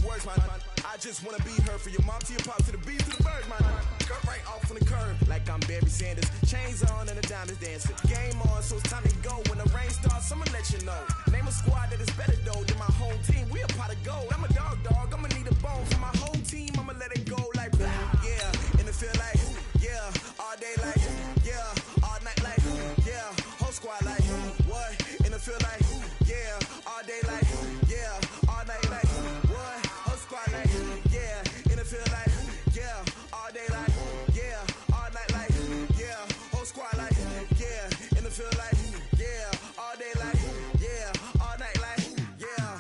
words, man. I just wanna be her, for your mom to your pop, to the beat, to the bird, man. Cut right off on the curb, like I'm Barry Sanders. Chains on and the diamonds dancing. Game on, so it's time to go. When the rain starts, I'ma let you know. Name a squad that is better though than my home team. We a pot of gold. I'm a dog. I'ma need a bone for my whole team. I'ma let it go like blah. Yeah, and it feel like yeah, all day like yeah, all night like yeah, whole squad like what? And it feel like yeah, all day like yeah, all night like what? Whole squad like yeah, and it feel like yeah, all day like yeah, all night like yeah, whole squad like yeah, and it feel like yeah, all day like yeah, all night like yeah.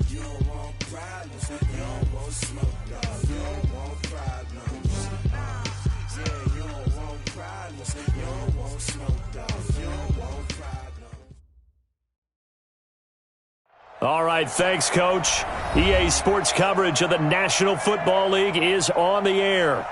You don't want problems, you don't want smoke, dog. You don't want problems. Yeah, you don't want problems, you don't want smoke, dog. You don't want problems. All right, thanks, Coach. EA Sports coverage of the National Football League is on the air.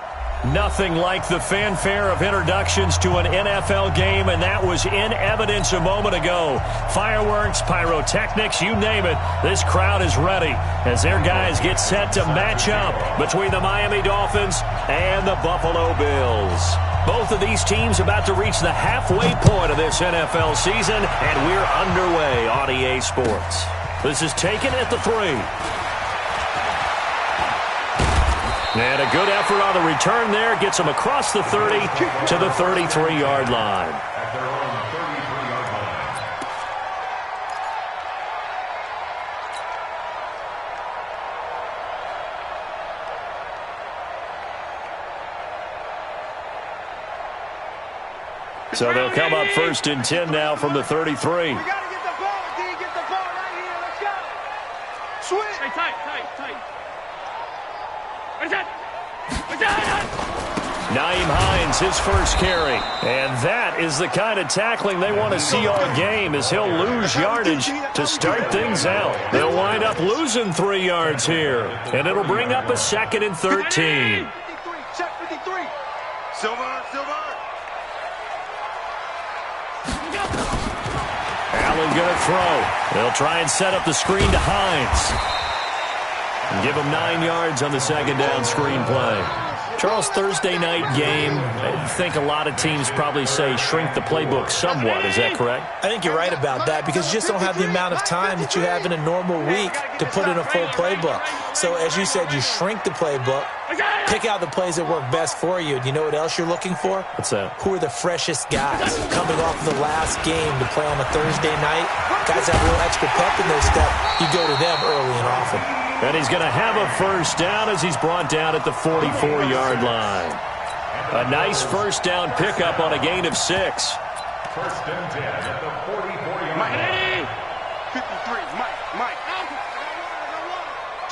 Nothing like the fanfare of introductions to an NFL game, and that was in evidence a moment ago. Fireworks, pyrotechnics, you name it. This crowd is ready as their guys get set to match up between the Miami Dolphins and the Buffalo Bills. Both of these teams about to reach the halfway point of this NFL season, and we're underway on EA Sports. This is taken at the 3. And a good effort on the return there. Gets them across the 30 to the 33-yard line. At their own 33-yard line. So they'll come up 1st and 10 now from the 33. We got to get the ball, D. Get the ball right here. Let's go. Switch. Hey, tight. Naeem Hines, his first carry. And that is the kind of tackling they want to see all game, as he'll lose yardage to start things out. They'll wind up losing 3 yards here, and it'll bring up a 2nd and 13. Check 53. Silver. Allen going to throw. They'll try and set up the screen to Hines. And give him 9 yards on the 2nd down screen play. Charles, Thursday night game, I think a lot of teams probably say shrink the playbook somewhat. Is that correct? I think you're right about that, because you just don't have the amount of time that you have in a normal week to put in a full playbook. So as you said, you shrink the playbook, pick out the plays that work best for you. And you know what else you're looking for? What's that? Who are the freshest guys coming off of the last game to play on a Thursday night? Guys have a little extra pep in their step. You go to them early and often. And he's going to have a first down as he's brought down at the 44-yard line. A nice first down pickup on a gain of 6. 1st and 10 at the 44-yard line. 53, Mike.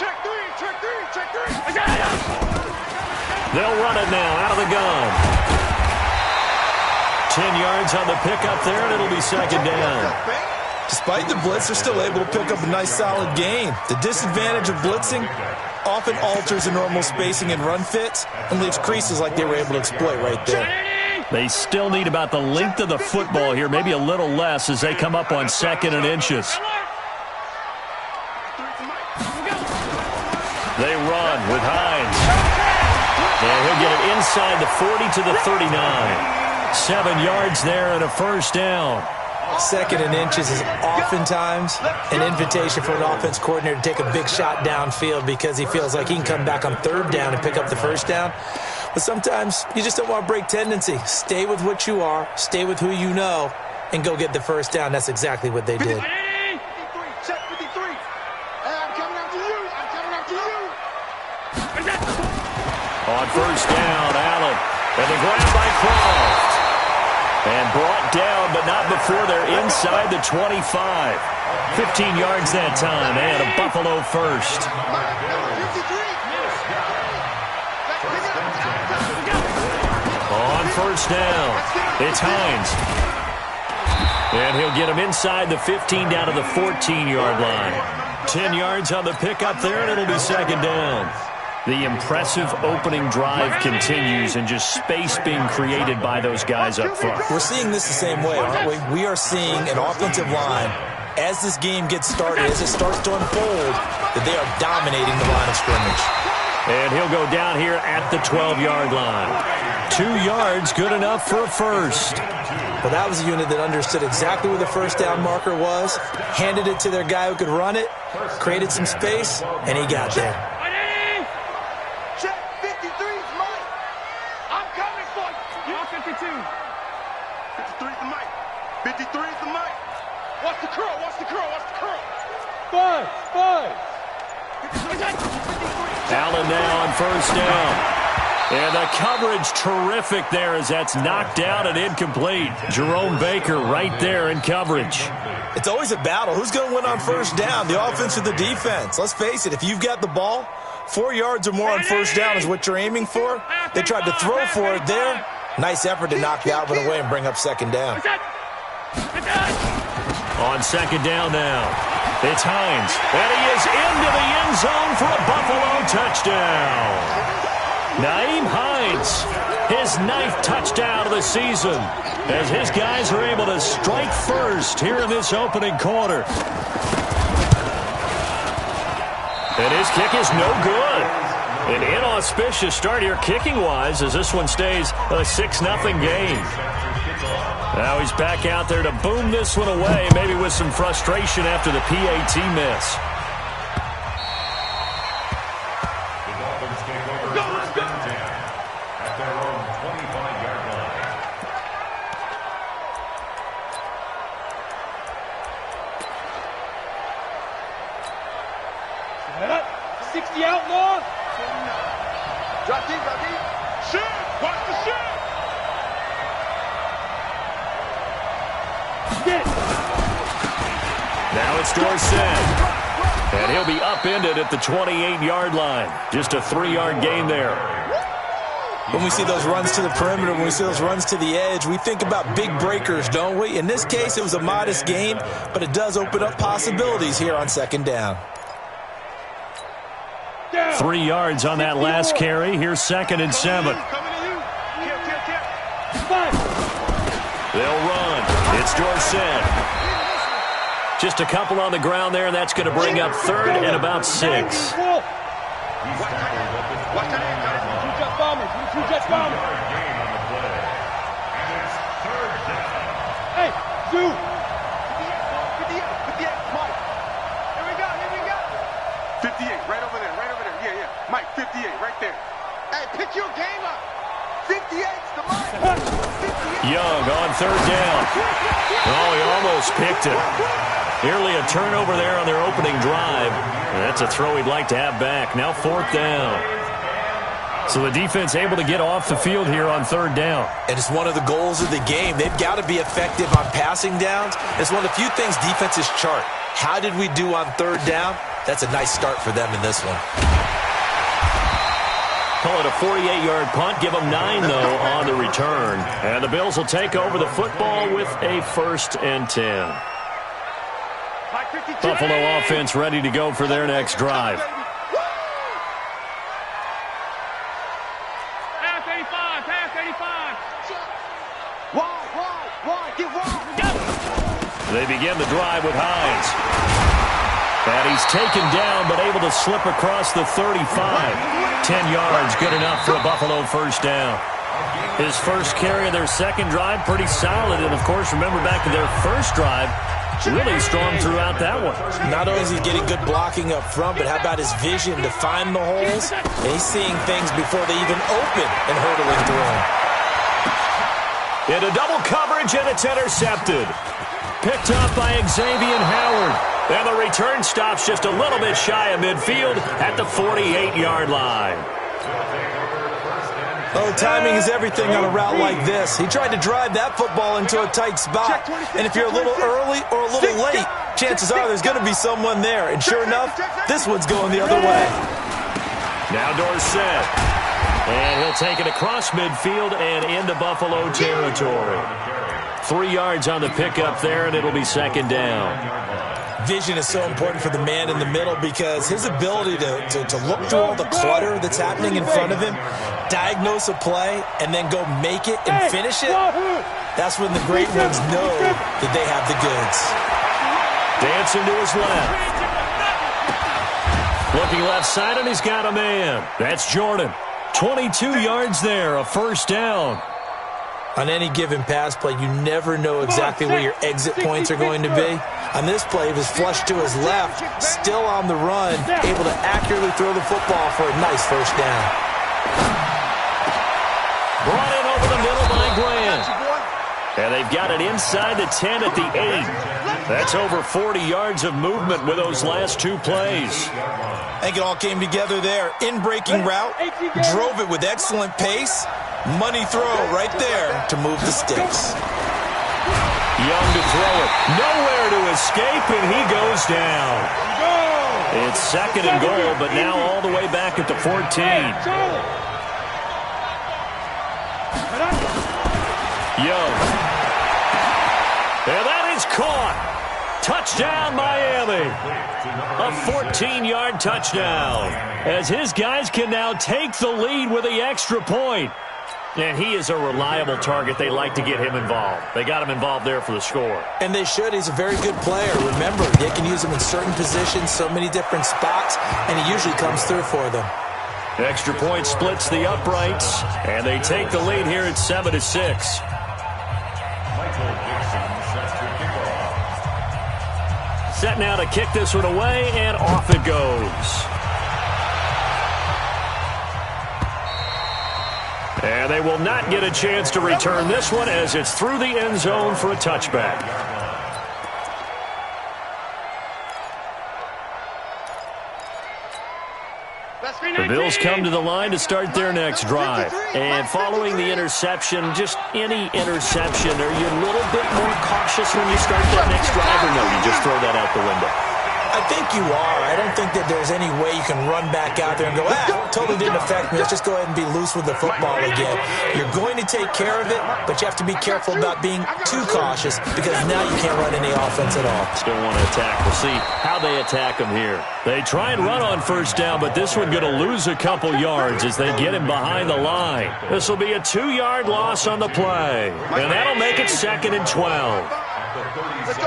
Check 3. They'll run it now out of the gun. 10 yards on the pickup there, and it'll be 2nd down. Despite the blitz, they're still able to pick up a nice solid gain. The disadvantage of blitzing often alters the normal spacing and run fits and leaves creases like they were able to exploit right there. They still need about the length of the football here, maybe a little less as they come up on 2nd and inches. They run with Hines. And he'll get it inside the 40 to the 39. 7 yards there and a first down. 2nd and inches is oftentimes an invitation for an offense coordinator to take a big shot downfield because he feels like he can come back on 3rd down and pick up the first down. But sometimes you just don't want to break tendency. Stay with what you are, stay with who you know, and go get the first down. That's exactly what they did. 53, check 53. I'm coming after you. On first down, Allen. And the grab by Croft. And brought down, but not before they're inside the 25. 15 yards that time, and a Buffalo first. On first down, it's Hines. And he'll get him inside the 15 down to the 14-yard line. 10 yards on the pickup there, and it'll be 2nd down. The impressive opening drive continues, and just space being created by those guys up front. We're seeing this the same way, aren't we? We are seeing an offensive line as this game gets started, as it starts to unfold, that they are dominating the line of scrimmage. And he'll go down here at the 12-yard line. 2 yards, good enough for a first. Well, that was a unit that understood exactly where the first down marker was, handed it to their guy who could run it, created some space, and he got there. Check 53's Mike. I'm coming for you. You're 52. 53's the Mike. 53's the Mike. Watch the curl. Watch the curl. Watch the curl. 5. Allen now on first down. And the coverage terrific there as that's knocked down and incomplete. Jerome Baker right there in coverage. It's always a battle. Who's going to win on first down, the offense or the defense? Let's face it, if you've got the ball, 4 yards or more on first down is what you're aiming for. They tried to throw for it there. Nice effort to knock that one away and bring up second down. On second down now, it's Hines. And he is into the end zone for a Buffalo touchdown. Nyheim Hines, his 9th touchdown of the season, as his guys are able to strike first here in this opening quarter. And his kick is no good. An inauspicious start here kicking-wise as this one stays a 6-0 game. Now he's back out there to boom this one away, maybe with some frustration after the PAT miss. Now it's Dorsett. And he'll be upended at the 28-yard line. Just a 3-yard gain there. When we see those runs to the perimeter, when we see those runs to the edge, we think about big breakers, don't we? In this case, it was a modest gain, but it does open up possibilities here on second down. 3 yards on that last carry. Here's 2nd and 7. They'll run. It's Dorsett. Just a couple on the ground there, and that's going to bring up 3rd and about 6. Watch that end, guys. Two-jet bombers. Two-jet bombers. Hey, Zoo. 58, Mike. Here we go. 58, right over there. Yeah. Mike, 58, right there. Hey, pick your game up. 58's the Mike. 58. Young on 3rd down. Oh, he almost picked it. Nearly a turnover there on their opening drive. And that's a throw he'd like to have back. Now 4th down. So the defense able to get off the field here on 3rd down. And it's one of the goals of the game. They've got to be effective on passing downs. It's one of the few things defenses chart. How did we do on 3rd down? That's a nice start for them in this one. Call it a 48-yard punt. Give them 9, though, on the return. And the Bills will take over the football with a 1st and 10. Buffalo offense ready to go for their next drive. Pass 85. Wide. Get wide. They begin the drive with Hines. And he's taken down but able to slip across the 35. 10 yards, good enough for a Buffalo 1st down. His first carry of their 2nd drive, pretty solid. And, of course, remember back to their 1st drive, really strong throughout that one. Not only is he getting good blocking up front, but how about his vision to find the holes? And he's seeing things before they even open and hurdling through them. Into double coverage, and it's intercepted. Picked up by Xavier Howard. And the return stops just a little bit shy of midfield at the 48-yard line. Oh, timing is everything on a route like this. He tried to drive that football into a tight spot. And if you're a little early or a little late, chances are there's going to be someone there. And sure enough, this one's going the other way. Now Dorsett. And he'll take it across midfield and into Buffalo territory. 3 yards on the pickup there, and it'll be 2nd down. Vision is so important for the man in the middle because his ability to look through all the clutter that's happening in front of him, diagnose a play, and then go make it and finish it, that's when the great ones know that they have the goods. Dancing to his left. Looking left side, and he's got a man. That's Jordan. 22 yards there, a first down. On any given pass play, you never know exactly where your exit points are going to be. On this play, he was flushed to his left, still on the run, able to accurately throw the football for a nice first down. Brought in over the middle by Grant. And they've got it inside the 10 at the 8. That's over 40 yards of movement with those last two plays. I think it all came together there. In-breaking route, drove it with excellent pace. Money throw right there to move the sticks. Young to throw it. Nowhere to escape, and he goes down. It's second and goal, but now all the way back at the 14. Young. And that is caught. Touchdown, Miami. A 14-yard touchdown. As his guys can now take the lead with the extra point. And he is a reliable target. They like to get him involved. They got him involved there for the score. And they should. He's a very good player. Remember, they can use him in certain positions, so many different spots, and he usually comes through for them. Extra point splits the uprights, and they take the lead here at 7-6. Set now to kick this one away, and off it goes. And they will not get a chance to return this one as it's through the end zone for a touchback. The Bills come to the line to start their next drive. And following the interception, just any interception, are you a little bit more cautious when you start that next drive, or no, you just throw that out the window? I think you are. I don't think that there's any way you can run back out there and go, totally didn't affect me. Let's just go ahead and be loose with the football again. You're going to take care of it, but you have to be careful about being too cautious because now you can't run any offense at all. Still want to attack. We'll see how they attack him here. They try and run on first down, but this one going to lose a couple yards as they get him behind the line. This will be a 2-yard loss on the play, and that'll make it 2nd and 12. Let's go.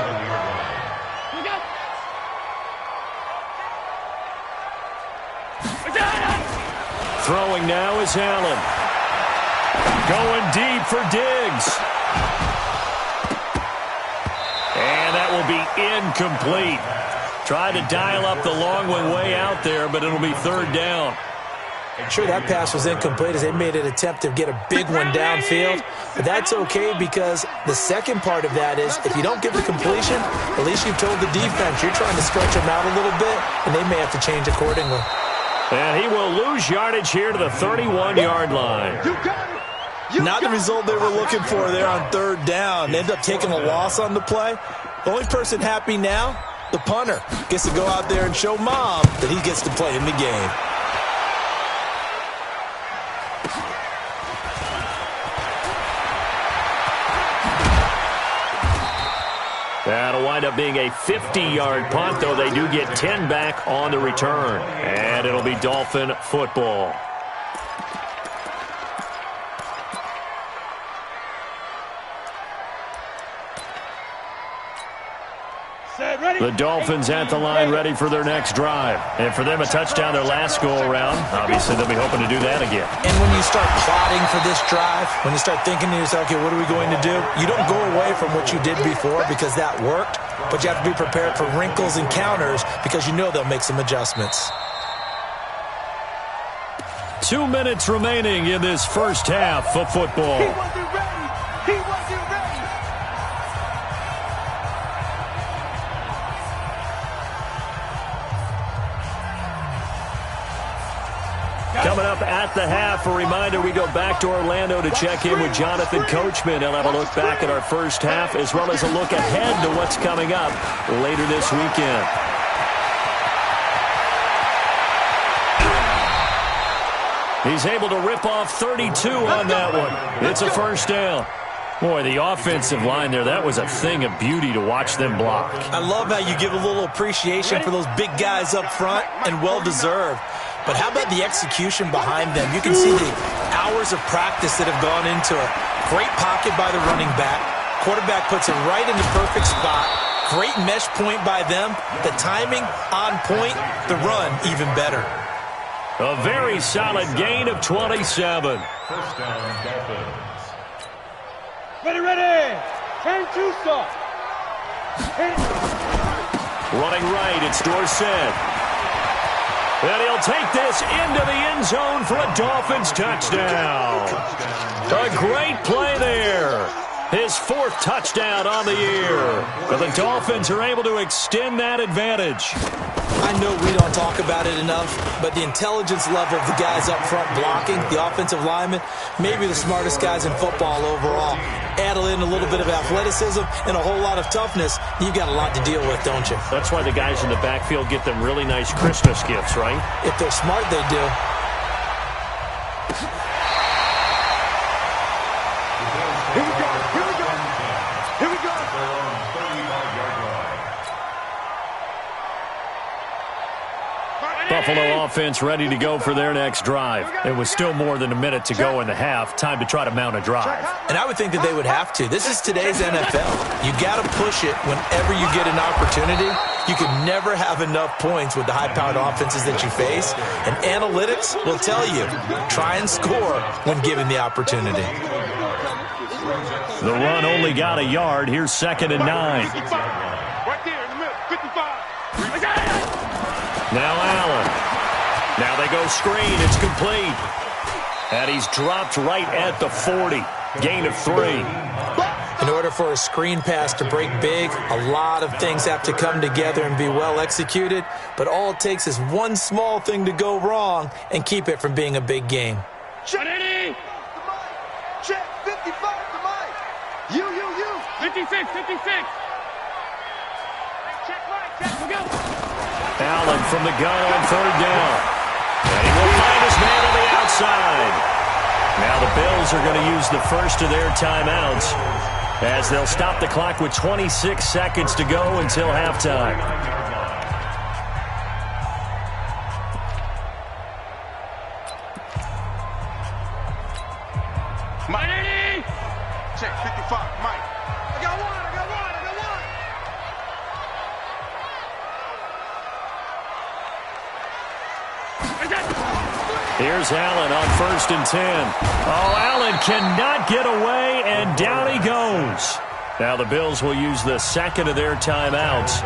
Throwing now is Allen. Going deep for Diggs. And that will be incomplete. Tried to dial up the long one way out there, but it'll be 3rd down. Sure, that pass was incomplete as they made an attempt to get a big one downfield. But that's okay because the second part of that is if you don't get the completion, at least you've told the defense you're trying to stretch them out a little bit, and they may have to change accordingly. And he will lose yardage here to the 31-yard line. Not the result they were looking for there on 3rd down. They ended up taking a loss on the play. The only person happy now, the punter, gets to go out there and show Mom that he gets to play in the game. That'll wind up being a 50-yard punt, though they do get 10 back on the return. And it'll be Dolphin football. The Dolphins at the line ready for their next drive. And for them, a touchdown their last go-around. Obviously, they'll be hoping to do that again. And when you start plotting for this drive, when you start thinking to yourself, okay, what are we going to do? You don't go away from what you did before because that worked, but you have to be prepared for wrinkles and counters because you know they'll make some adjustments. 2 minutes remaining in this first half of football. He wasn't ready. He wasn't ready. Coming up at the half, a reminder, we go back to Orlando to check in with Jonathan Coachman. He'll have a look back at our first half as well as a look ahead to what's coming up later this weekend. He's able to rip off 32 on that one. It's a first down. Boy, the offensive line there, that was a thing of beauty to watch them block. I love how you give a little appreciation for those big guys up front, and well-deserved. But how about the execution behind them? You can see the hours of practice that have gone into it. Great pocket by the running back. Quarterback puts it right in the perfect spot. Great mesh point by them. The timing on point. The run even better. A very solid gain of 27. First down, Dolphins. Ready. 10-2 stop. Running right, it's Dorsett. And he'll take this into the end zone for a Dolphins touchdown. A great play there. His 4th touchdown on the year. But the Dolphins are able to extend that advantage. I know we don't talk about it enough, but the intelligence level of the guys up front blocking, the offensive linemen, maybe the smartest guys in football overall. Add in a little bit of athleticism and a whole lot of toughness, you've got a lot to deal with, don't you? That's why the guys in the backfield get them really nice Christmas gifts, right? If they're smart, they do. Here we go. They're on 35-yard line. Buffalo offense ready to go for their next drive. It was still more than a minute to go in the half. Time to try to mount a drive. And I would think that they would have to. This is today's NFL. You got to push it whenever you get an opportunity. You can never have enough points with the high-powered offenses that you face. And analytics will tell you, try and score when given the opportunity. The run only got a yard. Here's 2nd and 9. Right there in the middle. 55. Now Allen. Now they go screen. It's complete. And he's dropped right at the 40. Gain of 3. In order for a screen pass to break big, a lot of things have to come together and be well executed. But all it takes is one small thing to go wrong and keep it from being a big game. Check. Check. 55 to Mike. You. 56. Check right. Check. We go. Allen from the gun on 3rd down. And he will find his man on the outside. Now the Bills are going to use the first of their timeouts as they'll stop the clock with 26 seconds to go until halftime. Mike. Check 55. Mike. I got one. Here's Allen on 1st and 10. Oh, Allen cannot get away, and down he goes. Now the Bills will use the second of their timeouts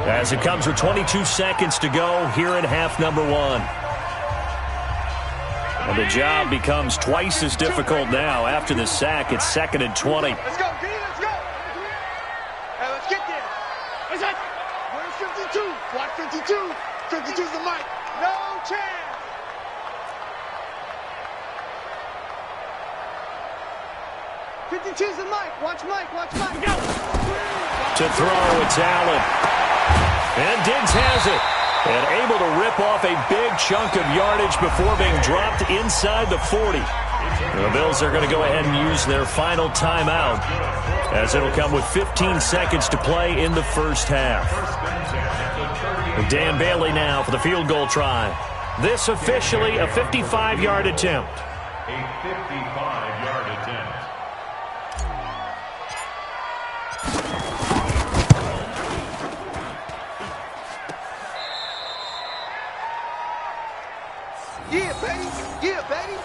as it comes with 22 seconds to go here in half number 1. And the job becomes twice as difficult now after the sack. It's 2nd and 20. Let's go, D. Let's go. Hey, let's get there. Where's 52? Watch 52. 52's the mic. No chance. 52's the mic. Watch Mike. Go. To throw, it's Allen. And Diggs has it. And able to rip off a big chunk of yardage before being dropped inside the 40. The Bills are going to go ahead and use their final timeout as it'll come with 15 seconds to play in the first half. Dan Bailey now for the field goal try. This officially a 55-yard attempt. A 55-yard attempt. Yeah, baby.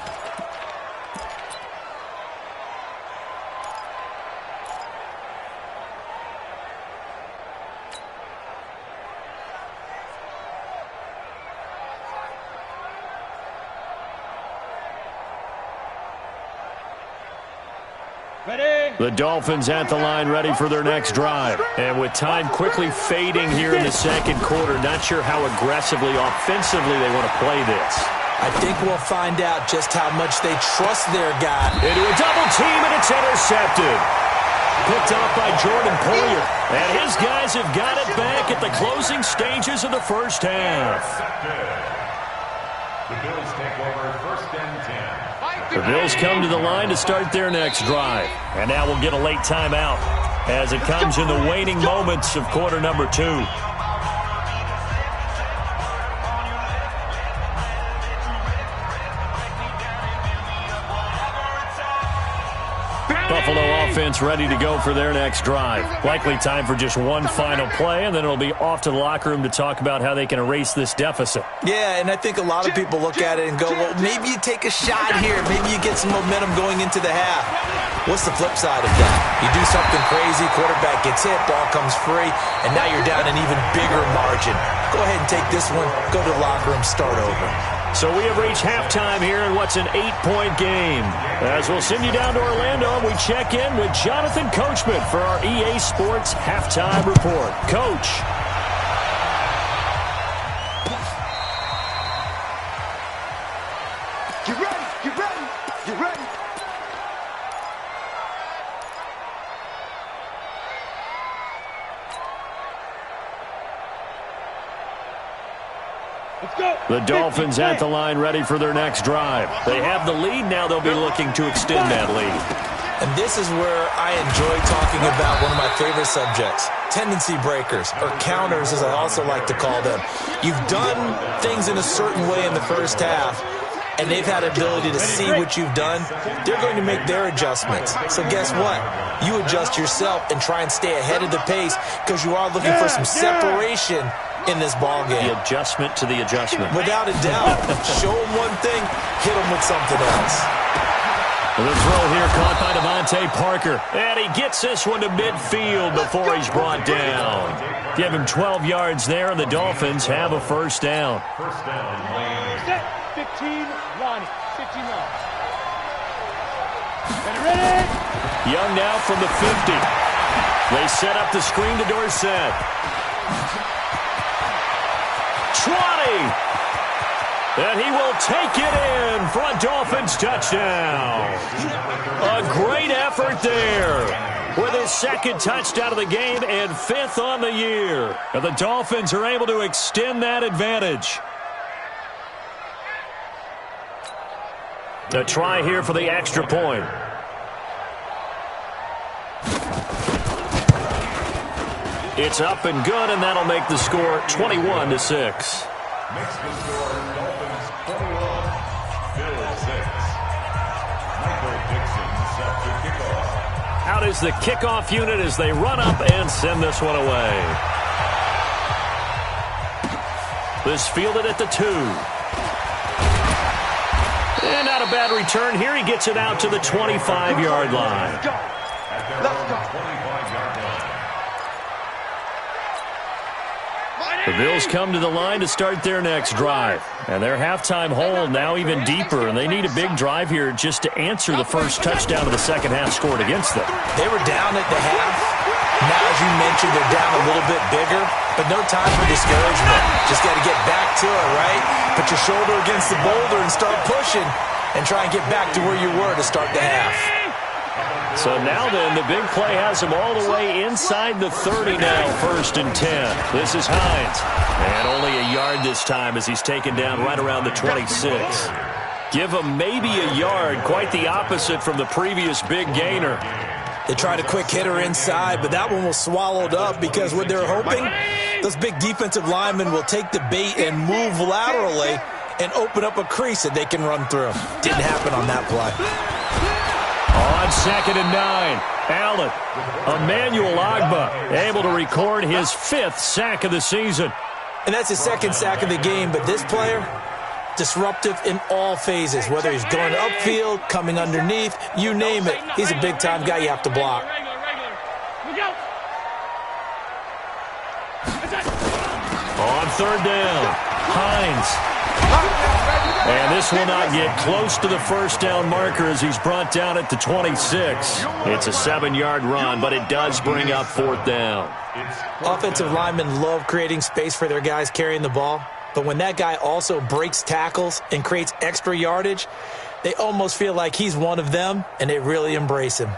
Ready? The Dolphins at the line ready for their next drive. And with time quickly fading here in the second quarter, not sure how aggressively, offensively they want to play this. I think we'll find out just how much they trust their guy. Into a double team, and it's intercepted. Picked off by Jordan Poyer. And his guys have got it back at the closing stages of the first half. The Bills take over 1st and 10. The Bills come to the line to start their next drive. And now we'll get a late timeout as it comes in the waning moments of quarter number 2. Buffalo offense ready to go for their next drive. Likely time for just one final play, and then it'll be off to the locker room to talk about how they can erase this deficit. Yeah, and I think a lot of people look at it and go, well, maybe you take a shot here. Maybe you get some momentum going into the half. What's the flip side of that? You do something crazy, quarterback gets hit, ball comes free, and now you're down an even bigger margin. Go ahead and take this one, go to the locker room, start over. So we have reached halftime here in what's an 8-point game. As we'll send you down to Orlando, we check in with Jonathan Coachman for our EA Sports Halftime Report. Coach. Get ready, get ready, get ready. The Dolphins at the line ready for their next drive. They have the lead. Now they'll be looking to extend that lead. And this is where I enjoy talking about one of my favorite subjects, tendency breakers, or counters as I also like to call them. You've done things in a certain way in the first half, and they've had ability to see what you've done. They're going to make their adjustments. So guess what? You adjust yourself and try and stay ahead of the pace because you are looking for some separation in this ball game. The adjustment to the adjustment. Without a doubt. Show them one thing, hit them with something else. The throw here caught by Devontae Parker. And he gets this one to midfield before he's brought down. Give him 12 yards there, and the Dolphins have a first down. First down. Set, 15, Lonnie, 15 yards. Ready? Young now from the 50. They set up the screen to Dorsett. 20. And he will take it in for a Dolphins touchdown. A great effort there with his second touchdown of the game and 5th on the year. And the Dolphins are able to extend that advantage. A try here for the extra point. It's up and good, and that'll make the score 21-6. Makes the score Dolphins 21, Bills 6. Michael Dixon set to kickoff. Out is the kickoff unit as they run up and send this one away. This fielded at the 2. And not a bad return here. He gets it out to the 25-yard line. Let's go. 25-yard line. The Bills come to the line to start their next drive. And their halftime hole now even deeper, and they need a big drive here just to answer the first touchdown of the second half scored against them. They were down at the half. Now, as you mentioned, they're down a little bit bigger, but no time for discouragement. Just got to get back to it, right? Put your shoulder against the boulder and start pushing and try and get back to where you were to start the half. So now then, the big play has him all the way inside the 30 now, 1st and 10. This is Hines. And only a yard this time as he's taken down right around the 26. Give him maybe a yard, quite the opposite from the previous big gainer. They tried a quick hitter inside, but that one was swallowed up because what they're hoping, those big defensive linemen will take the bait and move laterally and open up a crease that they can run through. Didn't happen on that play. On 2nd and 9, Allen, Emmanuel Ogbah, able to record his 5th sack of the season. And that's his 2nd sack of the game, but this player, disruptive in all phases, whether he's going upfield, coming underneath, you name it. He's a big-time guy you have to block. On 3rd down, Hines. And this will not get close to the first down marker as he's brought down at the 26. It's a 7-yard run, but it does bring up 4th down. Offensive linemen love creating space for their guys carrying the ball, but when that guy also breaks tackles and creates extra yardage, they almost feel like he's one of them, and they really embrace him.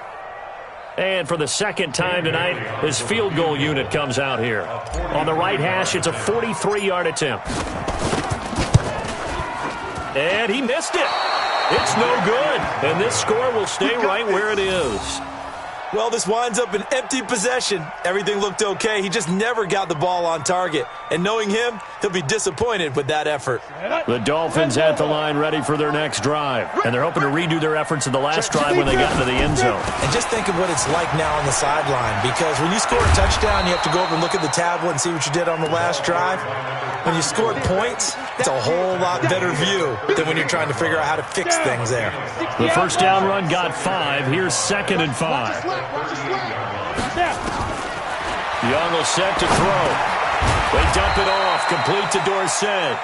And for the second time tonight, his field goal unit comes out here. On the right hash, it's a 43-yard attempt. And he missed it. It's no good. And this score will stay right where it is. Well, this winds up an empty possession. Everything looked okay. He just never got the ball on target. And knowing him, he'll be disappointed with that effort. The Dolphins at the line ready for their next drive. And they're hoping to redo their efforts in the last drive when they got into the end zone. And just think of what it's like now on the sideline. Because when you score a touchdown, you have to go over and look at the tablet and see what you did on the last drive. When you scored points, it's a whole lot better view than when you're trying to figure out how to fix things there. The first down run got 5. Here's 2nd and 5. Young will set to throw. They dump it off, complete to Dorsett.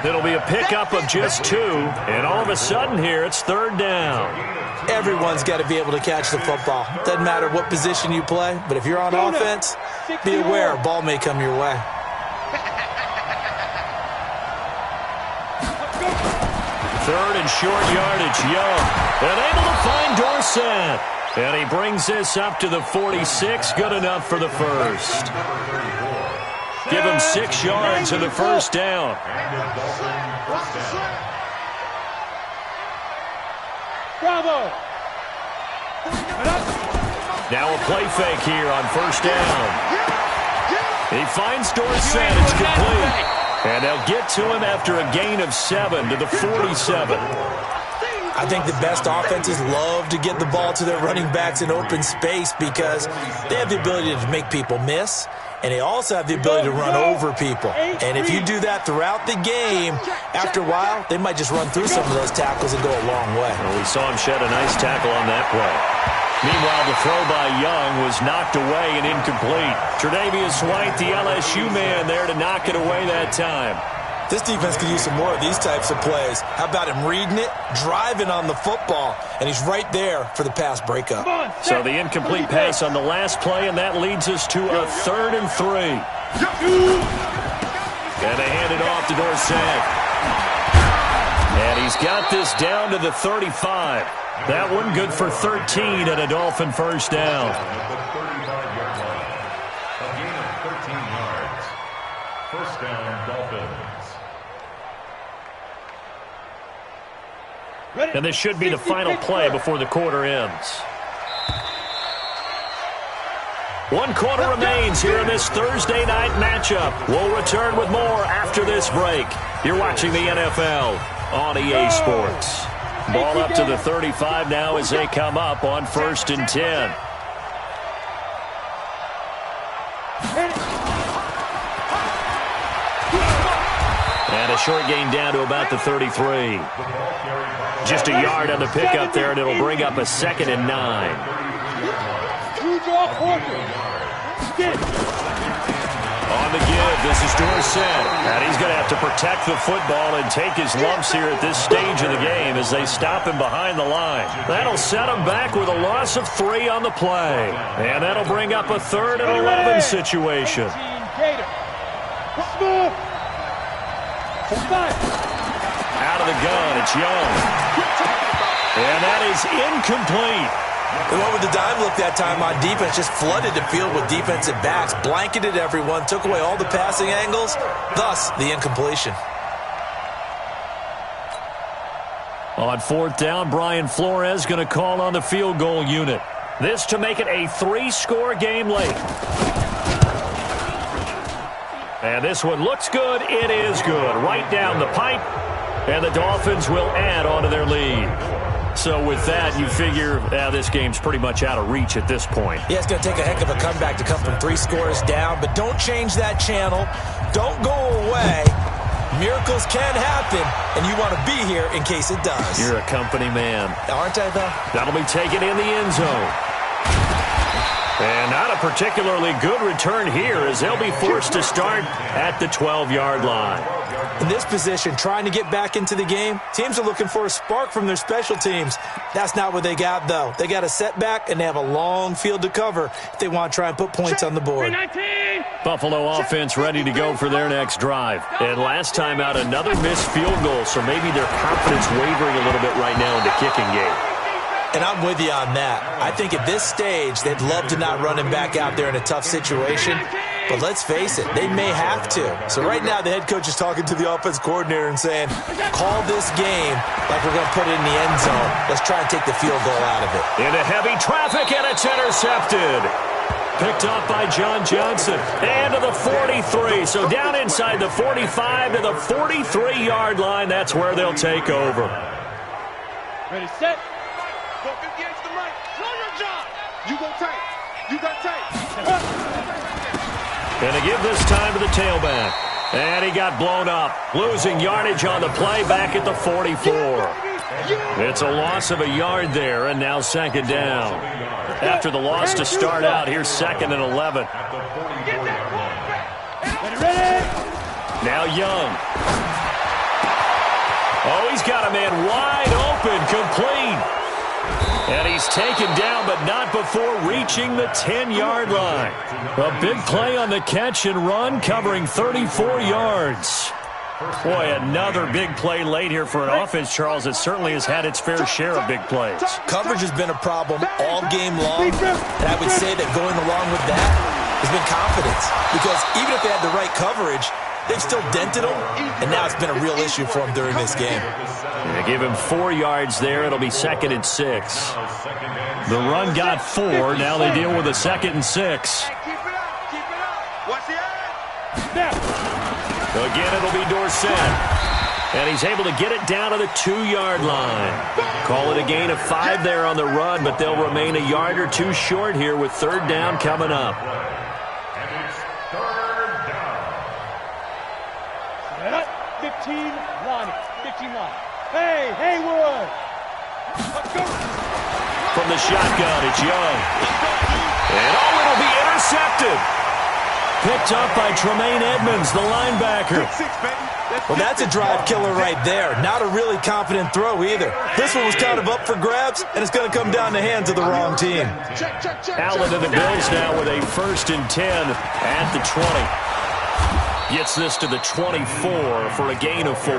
It'll be a pickup of just 2, and all of a sudden here, it's 3rd down. Everyone's got to be able to catch the football. Doesn't matter what position you play, but if you're on offense, be aware a ball may come your way. Third and short yardage, Young. And able to find Dorsett. And he brings this up to the 46, good enough for the first. Give him 6 yards in the first down. Bravo. Now a play fake here on first down. He finds Dorsett, it's complete. And they'll get to him after a gain of 7 to the 47. I think the best offenses love to get the ball to their running backs in open space because they have the ability to make people miss, and they also have the ability to run over people. And if you do that throughout the game, after a while, they might just run through some of those tackles and go a long way. Well, we saw him shed a nice tackle on that play. Meanwhile, the throw by Young was knocked away and incomplete. Tre'Davious White, the LSU man, there to knock it away that time. This defense could use some more of these types of plays. How about him reading it, driving on the football, and he's right there for the pass breakup. So the incomplete pass on the last play, and that leads us to a 3rd and 3. And they hand it off to Dorsett. And he's got this down to the 35. That one good for 13 and a Dolphin first down. A gain of 13 yards. First down, Dolphins. And this should be the final play before the quarter ends. 1 quarter remains here in this Thursday night matchup. We'll return with more after this break. You're watching the NFL on EA Sports. Ball up to the 35 now as they come up on 1st and 10. And a short gain down to about the 33. Just a yard on the pickup there, and it'll bring up a 2nd and 9. On the give, this is Dorsett. And he's going to have to protect the football and take his lumps here at this stage of the game as they stop him behind the line. That'll set him back with a loss of 3 on the play. And that'll bring up a 3rd and 11 situation. Out of the gun, it's Young. And that is incomplete. They went with the dime look that time on defense, just flooded the field with defensive backs, blanketed everyone, took away all the passing angles, thus the incompletion. On 4th down, Brian Flores going to call on the field goal unit. This to make it a 3-score game late. And this one looks good. It is good. Right down the pipe. And the Dolphins will add on to their lead. So with that, you figure this game's pretty much out of reach at this point. Yeah, it's going to take a heck of a comeback to come from 3 scores down, but don't change that channel. Don't go away. Miracles can happen, and you want to be here in case it does. You're a company man. Aren't I, though? That'll be taken in the end zone. And not a particularly good return here as they'll be forced to start at the 12-yard line. In this position, trying to get back into the game, teams are looking for a spark from their special teams. That's not what they got, though. They got a setback, and they have a long field to cover if they want to try and put points on the board. Buffalo offense ready to go for their next drive. And last time out, another missed field goal, so maybe their confidence wavering a little bit right now in the kicking game. And I'm with you on that. I think at this stage, they'd love to not run him back out there in a tough situation. But let's face it, they may have to. So right now, the head coach is talking to the offense coordinator and saying, call this game like we're going to put it in the end zone. Let's try and take the field goal out of it. Into heavy traffic, and it's intercepted. Picked up by John Johnson. And to the 43. So down inside the 45 to the 43-yard line. That's where they'll take over. Ready, set. Focus against the mic. Know your job. You go tight. You got tight. And to give this time to the tailback. And he got blown up. Losing yardage on the play back at the 44. It's a loss of a yard there, and now second down. After the loss to start out, here's 2nd and 11. Now Young. Oh, he's got a man wide open, complete. And he's taken down, but not before reaching the 10-yard line. A big play on the catch and run, covering 34 yards. Boy, another big play late here for an offense, Charles, that certainly has had its fair share of big plays. Coverage has been a problem all game long, and I would say that going along with that has been confidence. Because even if they had the right coverage, they've still dented them, and now it's been a real issue for them during this game. They give him 4 yards there. It'll be 2nd and 6. The run got 4. Now they deal with a 2nd and 6. Keep it up. What's the ad? Again, it'll be Dorsett. And he's able to get it down to the 2-yard line. Call it a gain of 5 there on the run, but they'll remain a yard or 2 short here with 3rd down coming up. And it's 3rd down. 15 line. 15 line. Hey, Haywood. Let's go. From the shotgun, it's Young. And it'll be intercepted. Picked up by Tremaine Edmonds, the linebacker. Well, that's a drive killer right there. Not a really confident throw either. This one was kind of up for grabs, and it's going to come down the hands of the wrong team. Allen and the Bills now with a 1st and 10 at the 20. Gets this to the 24 for a gain of 4.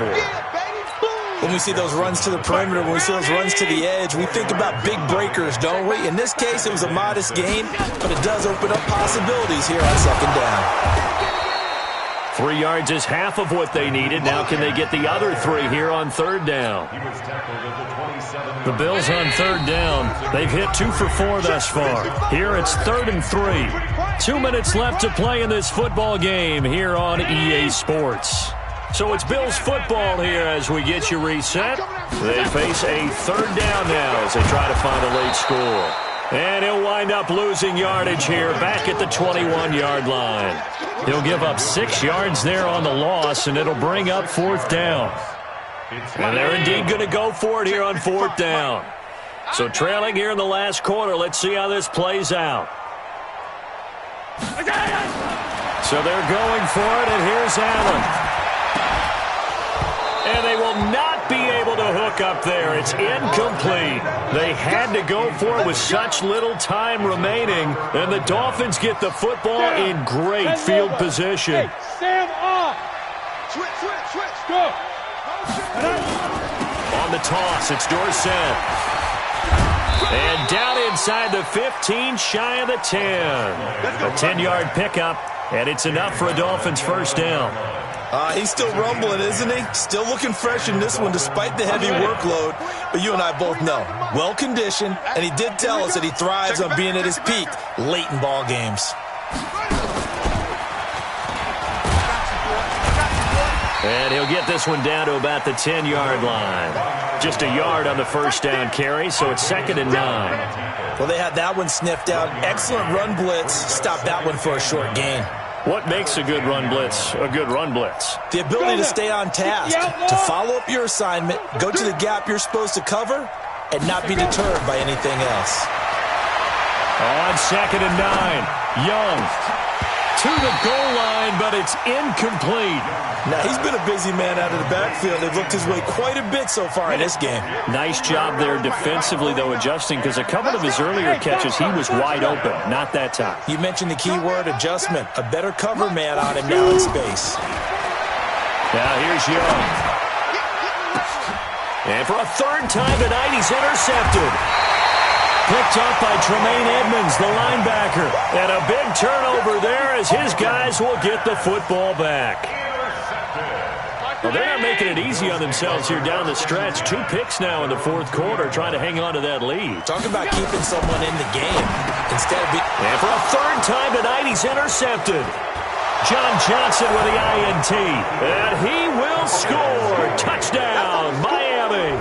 When we see those runs to the perimeter, when we see those runs to the edge, we think about big breakers, don't we? In this case, it was a modest gain, but it does open up possibilities here on 2nd down. 3 yards is half of what they needed. Now can they get the other 3 here on 3rd down? The Bills on 3rd down. They've hit 2 for 4 thus far. Here it's 3rd and 3. 2 minutes left to play in this football game here on EA Sports. So it's Bills football here as we get you reset. They face a 3rd down now as they try to find a late score. And he'll wind up losing yardage here back at the 21-yard line. He'll give up 6 yards there on the loss, and it'll bring up 4th down. And they're indeed going to go for it here on 4th down. So trailing here in the last quarter, let's see how this plays out. So they're going for it, and here's Allen. And they will not be able to hook up there. It's incomplete. They had to go for it with such little time remaining. And the Dolphins get the football in great field position. Hey, Sam off. Switch. Go. On the toss, it's Dorsett. And down inside the 15, shy of the 10. A 10-yard pickup, and it's enough for a Dolphins 1st down. He's still rumbling, isn't he? Still looking fresh in this one despite the heavy workload. But you and I both know, well-conditioned, and he did tell us that he thrives on being at his peak late in ball games. And he'll get this one down to about the 10-yard line. Just a yard on the 1st down carry, so it's 2nd and 9. Well, they had that one sniffed out. Excellent run blitz. Stopped that one for a short gain. What makes a good run blitz a good run blitz? The ability to stay on task, to follow up your assignment, go to the gap you're supposed to cover, and not be deterred by anything else. On 2nd and 9, Young to the goal line, but it's incomplete. Now, he's been a busy man out of the backfield. They've looked his way quite a bit so far in this game. Nice job there defensively, though, adjusting, because a couple of his earlier catches, he was wide open. Not that time. You mentioned the key word, adjustment. A better cover man on him now in space. Now here's Young. And for a 3rd time tonight, he's intercepted. Picked up by Tremaine Edmonds, the linebacker. And a big turnover there as his guys will get the football back. Well, they're not making it easy on themselves here down the stretch. 2 picks now in the fourth quarter, trying to hang on to that lead. Talk about keeping someone in the game instead of and for a third time tonight, he's intercepted. John Johnson with the INT. And he will score. Touchdown, Miami.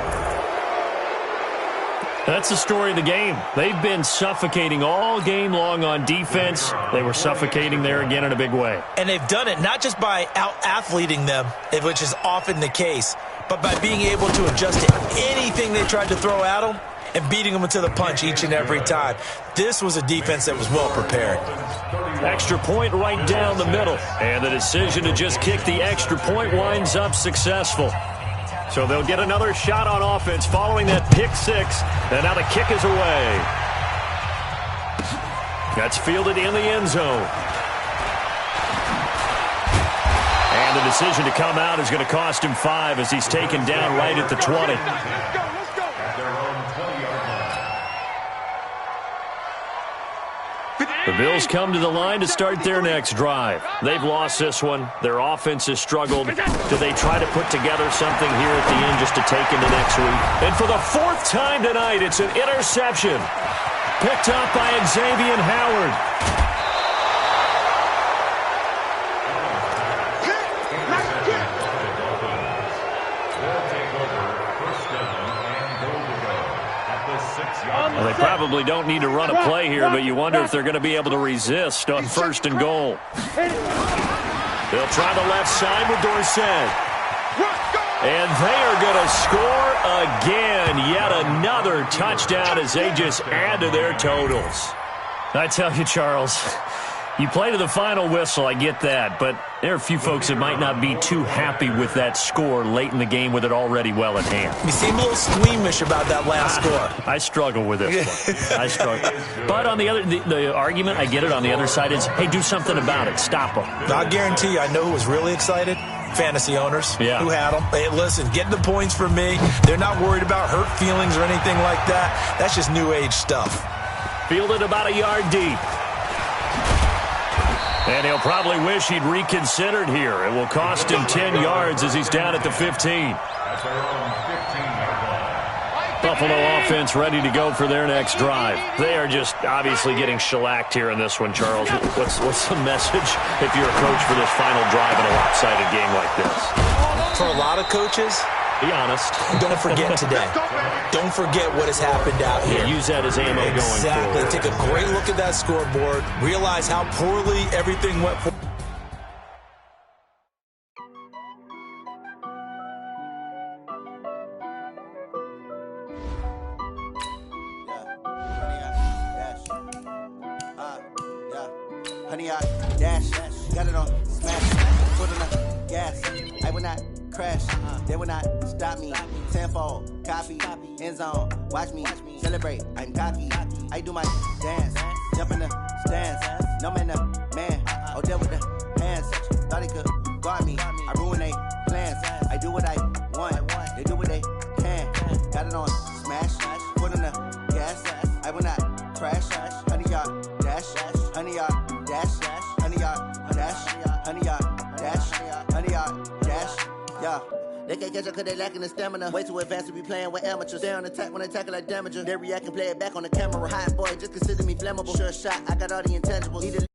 That's the story of the game. They've been suffocating all game long on defense. They were suffocating there again in a big way. And they've done it not just by out-athleting them, which is often the case, but by being able to adjust to anything they tried to throw at them and beating them to the punch each and every time. This was a defense that was well prepared. Extra point right down the middle. And the decision to just kick the extra point winds up successful. So they'll get another shot on offense following that pick 6. And now the kick is away. That's fielded in the end zone. And the decision to come out is going to cost him 5 as he's taken down right at the 20. The Bills come to the line to start their next drive. They've lost this one. Their offense has struggled. Do they try to put together something here at the end just to take into next week? And for the 4th time tonight, it's an interception. Picked up by Xavier Howard. Well, they probably don't need to run a play here, but you wonder if they're going to be able to resist on 1st and goal. They'll try the left side with Dorsett. And they are going to score again. Yet another touchdown as they just add to their totals. I tell you, Charles, you play to the final whistle, I get that, but there are a few folks that might not be too happy with that score late in the game with it already well in hand. You seem a little squeamish about that last score. I struggle with this one. I struggle. But on the other, the argument, I get it, on the other side is, hey, do something about it. Stop them. I guarantee you, I know who was really excited. Fantasy owners who had them. Hey, listen, get the points for me. They're not worried about hurt feelings or anything like that. That's just new age stuff. Fielded about a yard deep. And he'll probably wish he'd reconsidered here. It will cost him 10 yards as he's down at the 15. Buffalo offense ready to go for their next drive. They are just obviously getting shellacked here in this one, Charles. What's the message if you're a coach for this final drive in a lopsided game like this? For a lot of coaches, be honest, don't forget today. Don't forget what has happened out here. Use that as ammo going forward. Exactly. Take a great look at that scoreboard. Realize how poorly everything went for. Honey, I dash, got it on smash, foot on the gas. I will not crash, they will not stop me. Tenfold, copy, end zone, watch me celebrate. I'm cocky, I do my dance, jump in the stands. No man, man, oh, deal with the hands. Thought he could guard me, I ruin they plans. I do what I want, they do what they can. Got it on smash, foot on the gas. I will not crash, honey, y'all dash, honey, y'all dash, honey, y'all dash, honey, y'all dash, honey, y'all dash, yeah. They can't catch up cause they lacking the stamina. Way too advanced to be playing with amateurs. Stay on attack when they tackle like damager. They react and play it back on the camera. Hot boy, just consider me flammable. Sure shot, I got all the intangibles.